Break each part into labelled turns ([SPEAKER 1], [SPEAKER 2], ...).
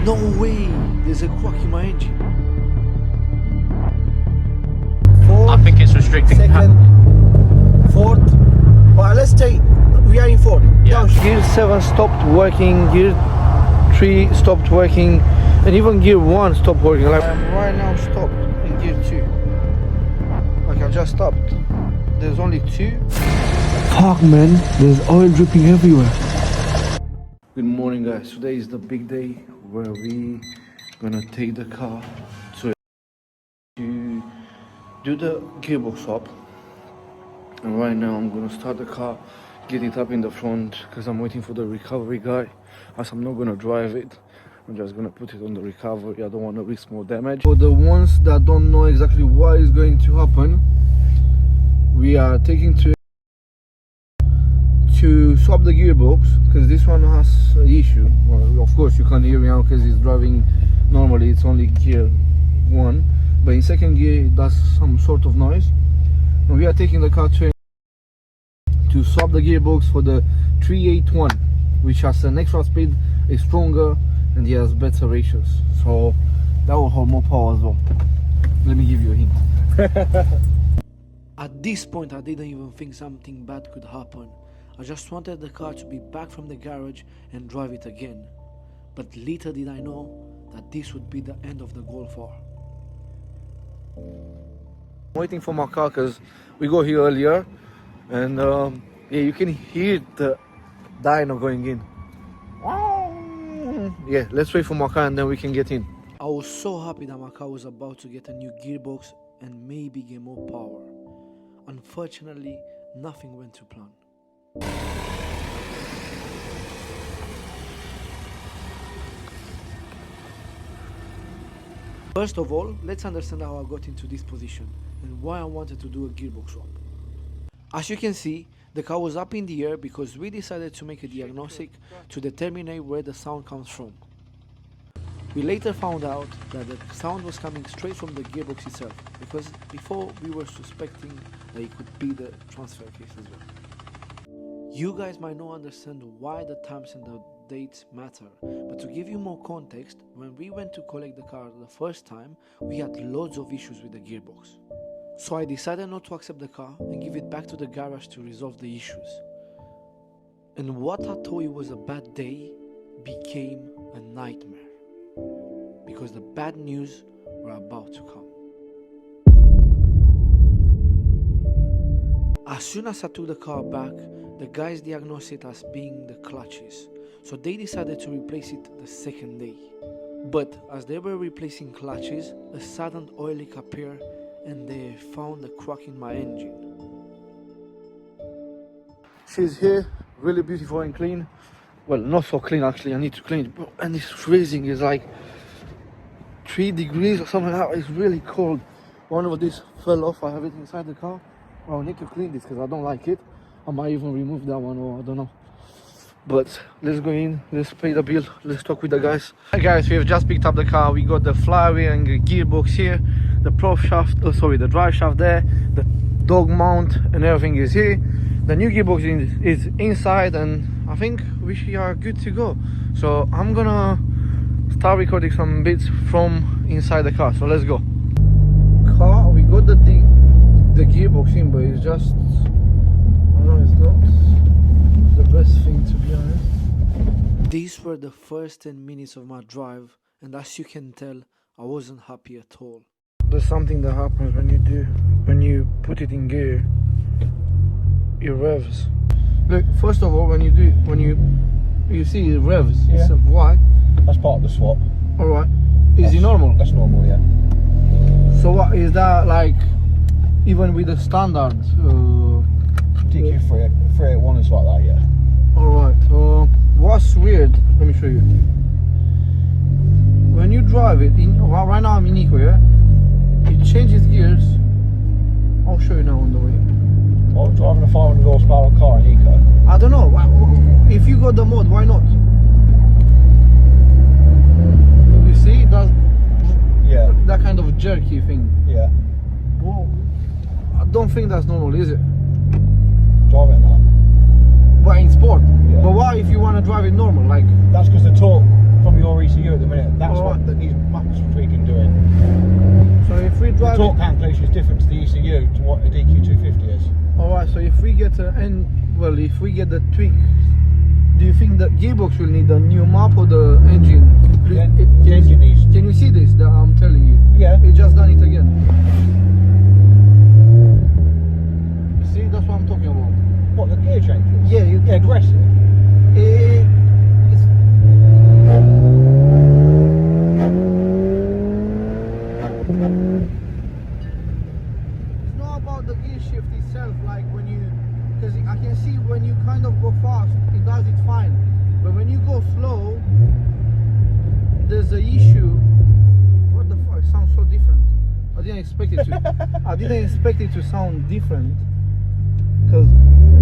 [SPEAKER 1] No way! There's a crack in my engine.
[SPEAKER 2] Fourth,
[SPEAKER 3] I think it's restricting.
[SPEAKER 2] second, fourth. Well, let's take. We are in fourth.
[SPEAKER 3] Yeah.
[SPEAKER 1] Gear 7 stopped working, gear 3 stopped working, and even gear 1 stopped working. Like I'm right now stopped in gear 2. Like I just stopped. There's only 2. Fuck man, there's oil dripping everywhere. Good morning guys, today is the big day where we gonna take the car to do the gearbox swap. And right now I'm gonna start the car, get it up in the front because I'm waiting for the recovery guy. As I'm not gonna drive it, I'm just gonna put it on the recovery. I don't want to risk more damage. For the ones that don't know exactly what is going to happen, we are taking to swap the gearbox because this one has an issue. Well, of course you can't hear me now because it's driving normally, it's only gear 1, but in second gear it does some sort of noise. And we are taking the car to swap the gearbox for the 381, which has an extra speed, is stronger, and he has better ratios. So that will hold more power as well. Let me give you a hint. At this point I didn't even think something bad could happen. I just wanted the car to be back from the garage and drive it again. But little did I know that this would be the end of the Golf R. I'm waiting for my car because we got here earlier, and yeah, you can hear the dyno going in. Yeah, let's wait for my car and then we can get in. I was so happy that my car was about to get a new gearbox and maybe get more power. Unfortunately, nothing went to plan. First of all, let's understand how I got into this position and why I wanted to do a gearbox swap. As you can see, the car was up in the air because we decided to make a diagnostic to determine where the sound comes from. We later found out that the sound was coming straight from the gearbox itself, because before we were suspecting that it could be the transfer case as well. You guys might not understand why the times and the dates matter, but to give you more context, when we went to collect the car the first time, we had loads of issues with the gearbox. So I decided not to accept the car and give it back to the garage to resolve the issues. And what I thought it was a bad day became a nightmare, because the bad news were about to come. As soon as I took the car back, the guys diagnosed it as being the clutches, so they decided to replace it the second day. But as they were replacing clutches, a sudden oil leak appeared and they found a crack in my engine. She's here, really beautiful and clean. Well, not so clean actually, I need to clean it. And it's freezing, it's like 3 degrees or something like that. It's really cold. One of these fell off, I have it inside the car. I'll need to clean this because I don't like it. I might even remove that one, or I don't know. But let's go in, let's pay the bill, let's talk with the guys. Hi guys, we have just picked up the car. We got the flywheel and the gearbox here, the prop shaft, the drive shaft there, the dog mount and everything is here. The new gearbox is inside, and I think we are good to go. So I'm gonna start recording some bits from inside the car, so let's go. Car, we got the gearbox in, but it's just, I don't know, it's not the best thing to be honest. These were the first 10 minutes of my drive, and as you can tell, I wasn't happy at all. There's something that happens when you put it in gear, it revs. Look, first of all, when you see it revs,
[SPEAKER 2] Yeah.
[SPEAKER 1] it's a why?
[SPEAKER 2] That's part of the swap.
[SPEAKER 1] Alright. Is it normal?
[SPEAKER 2] That's normal, yeah.
[SPEAKER 1] So what is that like, even with the standard?
[SPEAKER 2] DQ 381 is like that, yeah.
[SPEAKER 1] Alright, what's weird, let me show you. When you drive it, right now I'm in Eco, yeah? It changes gears. I'll show you now on the way.
[SPEAKER 2] Well, I'm driving a 500 horsepower car in Eco.
[SPEAKER 1] I don't know, if you got the mod, why not? You see, that kind of jerky thing.
[SPEAKER 2] Yeah.
[SPEAKER 1] Well, I don't think that's normal, is it?
[SPEAKER 2] Drive it now.
[SPEAKER 1] But in sport.
[SPEAKER 2] Yeah.
[SPEAKER 1] But why if you want to drive it normal? Like,
[SPEAKER 2] That's because the torque from your ECU at the minute sound clearance is different to the ECU to what a DQ250 is.
[SPEAKER 1] Alright, so if we get if we get the tweak, do you think the gearbox will need a new map or the engine?
[SPEAKER 2] The engine needs.
[SPEAKER 1] Can you see this that I'm telling you?
[SPEAKER 2] Yeah.
[SPEAKER 1] It just done it again. See, that's what I'm talking about.
[SPEAKER 2] What, the gear changes?
[SPEAKER 1] Yeah,
[SPEAKER 2] aggressive.
[SPEAKER 1] It's not about the gear shift itself, like when you, because I can see when you kind of go fast, it does it fine, but when you go slow, there's an issue. What the fuck? It sounds so different. I didn't expect it to. I didn't expect it to sound different, because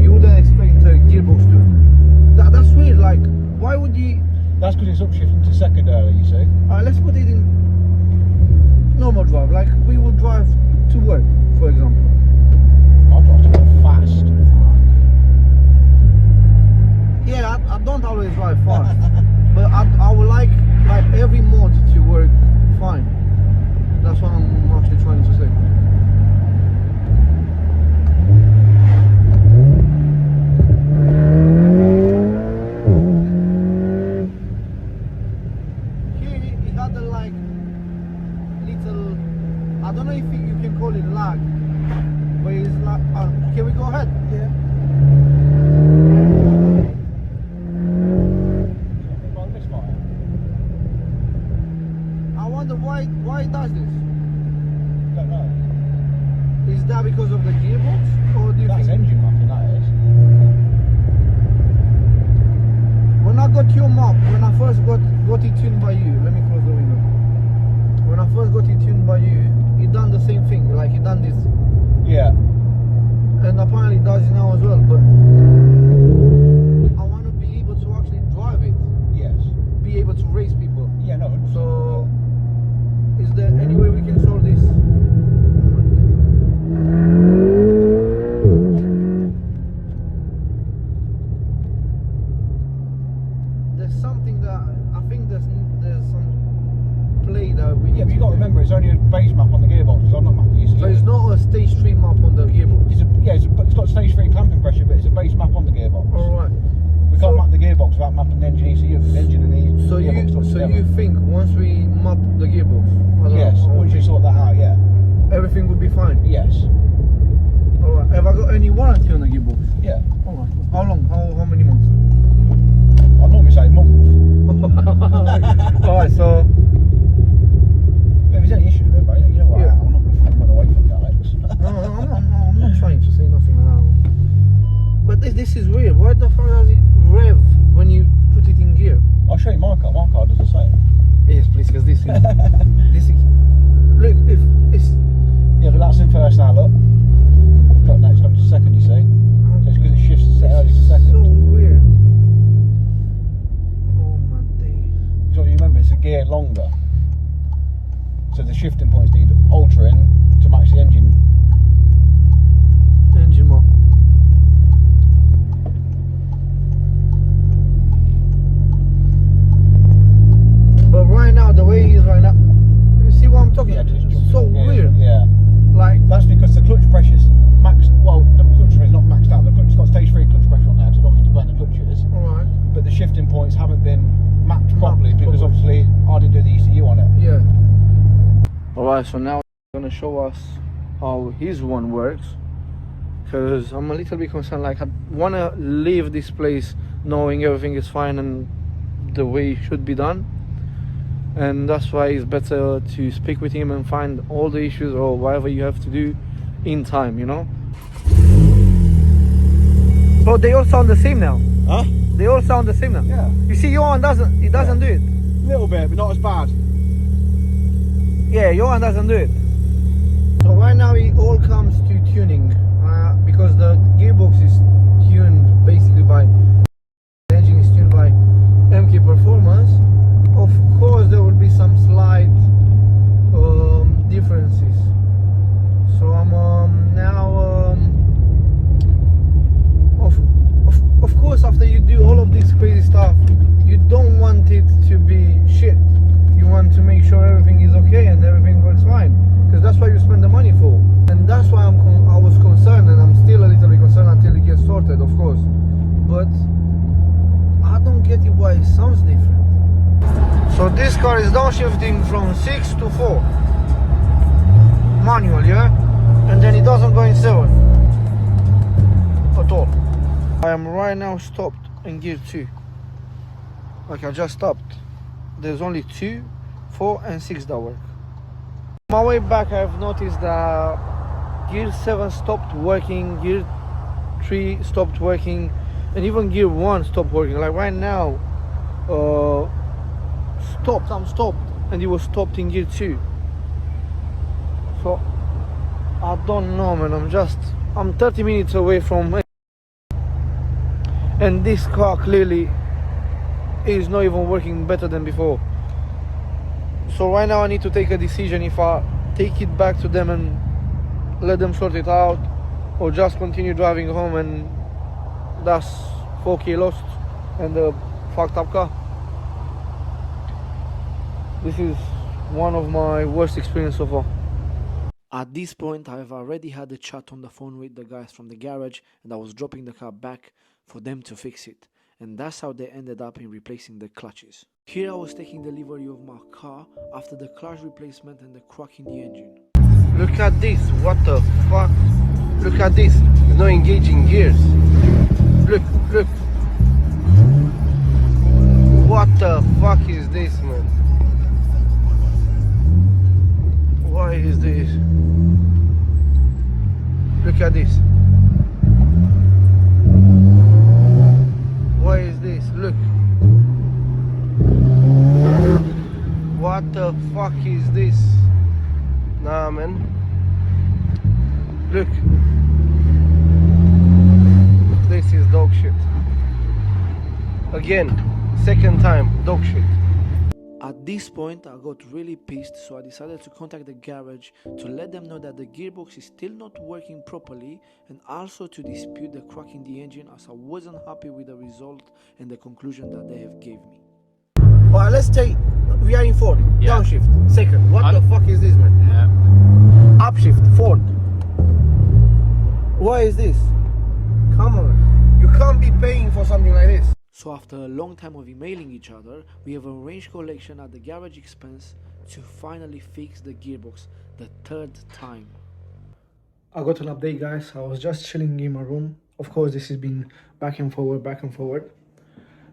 [SPEAKER 1] you wouldn't expect a gearbox to. That's weird. Like, why would you?
[SPEAKER 2] That's because it's upshifting to secondary, you see.
[SPEAKER 1] Alright, let's put it in normal drive. Like we would drive to work, for example.
[SPEAKER 2] I'll drive to work fast.
[SPEAKER 1] Yeah, I don't always drive fast, but I would like every mode to work fine. That's what I'm actually trying to say. Here it had a like little, I don't know if you can call it lag, but it's like, can we go ahead?
[SPEAKER 2] Yeah.
[SPEAKER 1] I wonder why it does this.
[SPEAKER 2] Don't know.
[SPEAKER 1] Is that because of the gearbox, or do you
[SPEAKER 2] That's
[SPEAKER 1] think?
[SPEAKER 2] engine mapping, that is.
[SPEAKER 1] When I got your map, when I first got it tuned by you, let me close the window. When I first got it tuned by you, it done the same thing, like it done this,
[SPEAKER 2] Yeah.
[SPEAKER 1] and apparently it does it now as well. But I want to be able to actually drive it,
[SPEAKER 2] Yes.
[SPEAKER 1] be able to race people.
[SPEAKER 2] Yeah, no. 100%.
[SPEAKER 1] So, is there any way we can solve this? There's something that I think there's some play that we need.
[SPEAKER 2] Yeah, but you
[SPEAKER 1] to
[SPEAKER 2] got to
[SPEAKER 1] do.
[SPEAKER 2] remember it's only a base map on the gearbox, because I'm not mapping ECU.
[SPEAKER 1] So it's not a stage 3 map on the gearbox.
[SPEAKER 2] It's got stage 3 clamping pressure, but it's a base map on the gearbox.
[SPEAKER 1] Alright.
[SPEAKER 2] We can't map the gearbox without mapping the engine ECU, because the engine and the gearbox talk together.
[SPEAKER 1] you think once we map the gearbox,
[SPEAKER 2] Yes, once you sort that out, yeah.
[SPEAKER 1] everything will be fine?
[SPEAKER 2] Yes.
[SPEAKER 1] Alright. Have I got any warranty on the gearbox?
[SPEAKER 2] Yeah.
[SPEAKER 1] Alright. How long? How many months?
[SPEAKER 2] I normally say month.
[SPEAKER 1] Alright, so
[SPEAKER 2] But if there's any issues with it, mate, you know what?
[SPEAKER 1] Yeah.
[SPEAKER 2] I'm not going to run away from you, Alex.
[SPEAKER 1] no, I'm not trying to say nothing like that. But this is weird. Why the fuck does it rev when you put it in gear?
[SPEAKER 2] I'll show you my car. My car does the same.
[SPEAKER 1] Yes, please, because this is look, if it's
[SPEAKER 2] Yeah, but that's in first now, look. Got now it's gone to second, you see. So it's because it shifts to early to second.
[SPEAKER 1] so weird. Oh my days.
[SPEAKER 2] So if you remember, it's a gear longer. So the shifting points need altering to match the engine.
[SPEAKER 1] Engine map. But right now, the way he is right now, you see what I'm talking
[SPEAKER 2] Yeah,
[SPEAKER 1] about?
[SPEAKER 2] just
[SPEAKER 1] It's so
[SPEAKER 2] gears.
[SPEAKER 1] weird.
[SPEAKER 2] Yeah.
[SPEAKER 1] Like,
[SPEAKER 2] That's because the clutch pressure's maxed. Well, the clutch pressure is not maxed out. The clutch's got stage 3 clutch pressure on there, so I don't need to burn the clutches.
[SPEAKER 1] alright,
[SPEAKER 2] But the shifting points haven't been mapped properly because
[SPEAKER 1] properly.
[SPEAKER 2] obviously I didn't do the ECU on it.
[SPEAKER 1] yeah. Alright, so now he's gonna show us how his one works. Because I'm a little bit concerned, like I wanna leave this place knowing everything is fine and the way it should be done. And that's why it's better to speak with him and find all the issues or whatever you have to do in time, you know? So they all sound the same now.
[SPEAKER 2] Huh?
[SPEAKER 1] They all sound the same now.
[SPEAKER 2] Yeah.
[SPEAKER 1] You see, your one doesn't. It doesn't do it.
[SPEAKER 2] A little bit, but not as bad.
[SPEAKER 1] Yeah, your one doesn't do it. So right now it all comes to tuning because the gearbox is tuned basically by the engine is tuned by MK Performance. Of course, there will be some slight differences. So I'm now of course, after you do all of this crazy stuff, you don't want it to be shit. You want to make sure everything is okay and everything works fine, because that's what you spend the money for. concerned, and I'm still a little bit concerned until it gets sorted, of course. But I don't get it why it sounds different. So this car is downshifting from 6 to 4. Manual, yeah? And then it doesn't go in 7. At all. I am right now stopped in gear 2. Like I just stopped. There's only 2, 4 and 6 that work. On my way back I've noticed that gear 7 stopped working, gear 3 stopped working, and even gear 1 stopped working. Like right now, I'm stopped, and it was stopped in gear 2. So I don't know, man. I'm 30 minutes away from, and this car clearly is not even working better than before. So right now I need to take a decision if I take it back to them and let them sort it out, or just continue driving home, and that's 4k lost and a fucked up car. This is one of my worst experiences so far. At this point I've already had a chat on the phone with the guys from the garage, and I was dropping the car back for them to fix it, and that's how they ended up in replacing the clutches. Here I was taking delivery of my car after the clutch replacement and the crack in the engine. Look at this, what the fuck? Look at this, it's not engaging gears. Look. What the fuck is this, man? Why is this? Look at this. Why is this? Look. What the fuck is this? Nah, man. Look. This is dog shit. Again, second time, dog shit. At this point I got really pissed, so I decided to contact the garage to let them know that the gearbox is still not working properly, and also to dispute the crack in the engine, as I wasn't happy with the result and the conclusion that they have gave me. Alright, let's take, we are in fourth, yeah. Downshift, second, what the fuck is this, man? Yeah. Upshift, fourth. Why is this? Come on, you can't be paying for something like this. So after a long time of emailing each other, we have arranged collection at the garage expense to finally fix the gearbox the third time. I got an update, guys. I was just chilling in my room. Of course, this has been back and forward.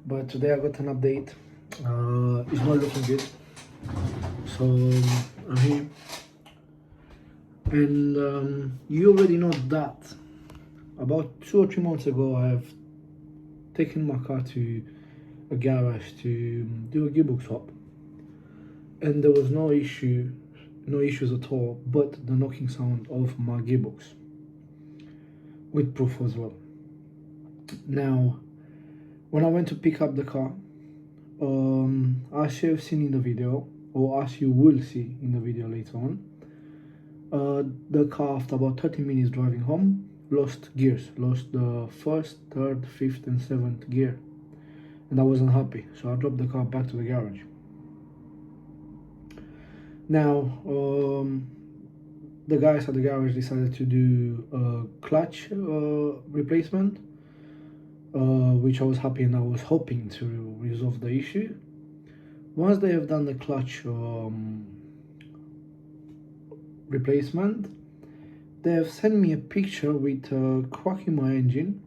[SPEAKER 1] But today I got an update. It's not looking good. So I'm here. And you already know that about 2 or 3 months ago, I have taken my car to a garage to do a gearbox swap, and there was no issues at all, but the knocking sound of my gearbox, with proof as well. Now, when I went to pick up the car, as you have seen in the video, or as you will see in the video later on, the car, after about 30 minutes driving home, lost gears, lost the first, third, fifth and seventh gear, and I wasn't happy, so I dropped the car back to the garage. Now the guys at the garage decided to do a clutch replacement, which I was happy, and I was hoping to resolve the issue. Once they have done the clutch replacement, they have sent me a picture with a crack in my engine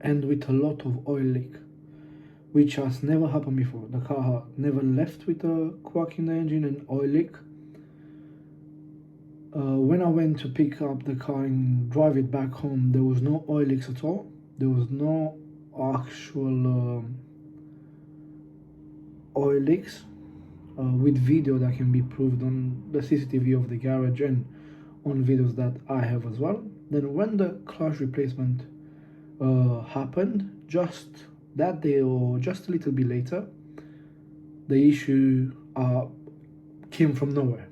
[SPEAKER 1] and with a lot of oil leak, which has never happened before. The car never left with a crack in the engine and oil leak. When I went to pick up the car and drive it back home, there was no oil leaks at all. There was no actual oil leaks, with video that can be proved on the CCTV of the garage and on videos that I have as well. Then when the clutch replacement happened, just that day or just a little bit later, the issue came from nowhere.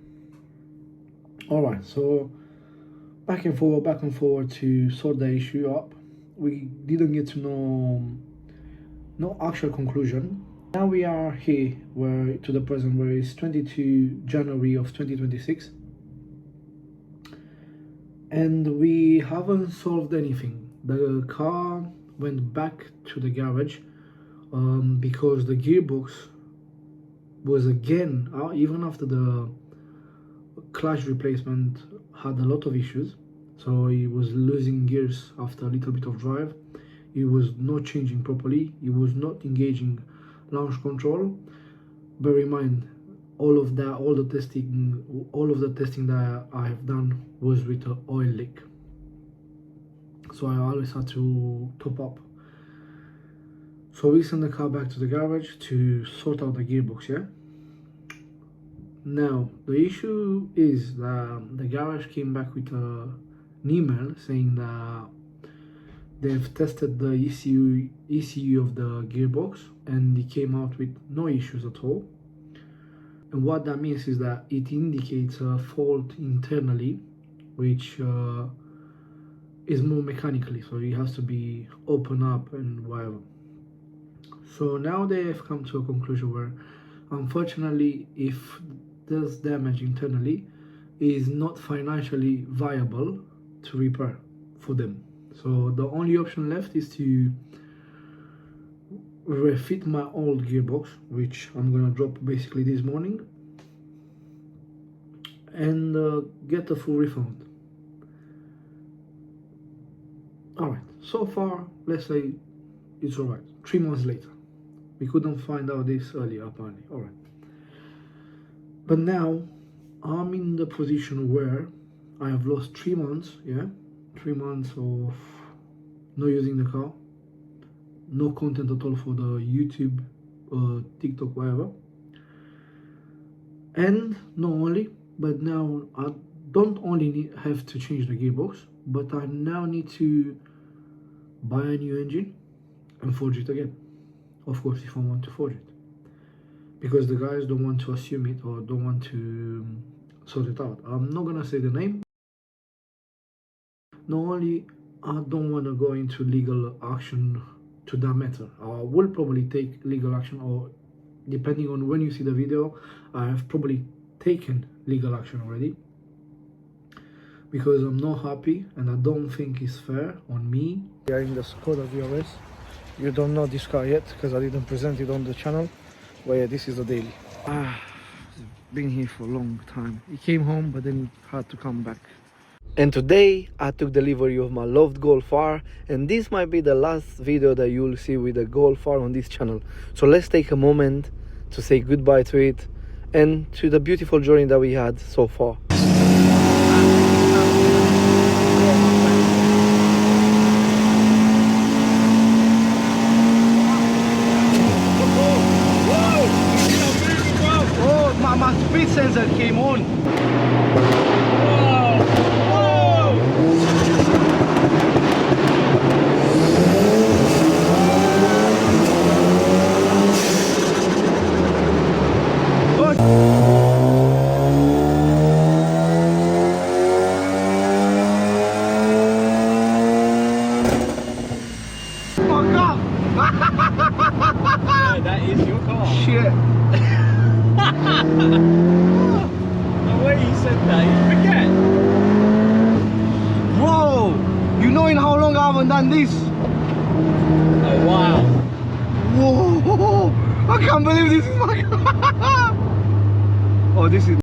[SPEAKER 1] Alright, so back and forward to sort the issue up. We didn't get to know no actual conclusion. Now we are here to the present, where it's 22 January of 2026. and we haven't solved anything. The car went back to the garage because the gearbox was again, even after the clutch replacement, had a lot of issues. So he was losing gears after a little bit of drive. He was not changing properly. He was not engaging launch control. Bear in mind, all of the testing that I have done was with an oil leak. So I always had to top up. So we sent the car back to the garage to sort out the gearbox, yeah? Now, the issue is that the garage came back with an email saying that they've tested the ECU of the gearbox and it came out with no issues at all. And what that means is that it indicates a fault internally, which is more mechanically, so it has to be opened up and whatever. So now they have come to a conclusion where, unfortunately, if there's damage internally, it is not financially viable to repair for them. So the only option left is to refit my old gearbox, which I'm gonna drop basically this morning, and get a full refund. Alright, so far, let's say it's alright. 3 months later. We couldn't find out this earlier, apparently. Alright. But now, I'm in the position where I have lost 3 months, yeah? 3 months of not using the car. No content at all for the YouTube, TikTok, whatever. And not only, but now I don't only have to change the gearbox, but I now need to buy a new engine and forge it again. Of course, if I want to forge it. Because the guys don't want to assume it or don't want to sort it out. I'm not gonna say the name. Not only I don't want to go into legal action to that matter. I will probably take legal action, or depending on when you see the video, I have probably taken legal action already. Because I'm not happy and I don't think it's fair on me. We are in the Skoda VRS. You don't know this car yet because I didn't present it on the channel. But yeah, this is the daily. It's been here for a long time. He came home but then had to come back. And today I took delivery of my loved Golf R, and this might be the last video that you'll see with the Golf R on this channel. So let's take a moment to say goodbye to it and to the beautiful journey that we had so far. Oh, my speed sensor came on.
[SPEAKER 2] That is your car.
[SPEAKER 1] Shit.
[SPEAKER 2] The way you said that, you forget.
[SPEAKER 1] Whoa! You know in how long I haven't done this?
[SPEAKER 2] Oh wow.
[SPEAKER 1] Whoa! I can't believe this is my car. Oh, this is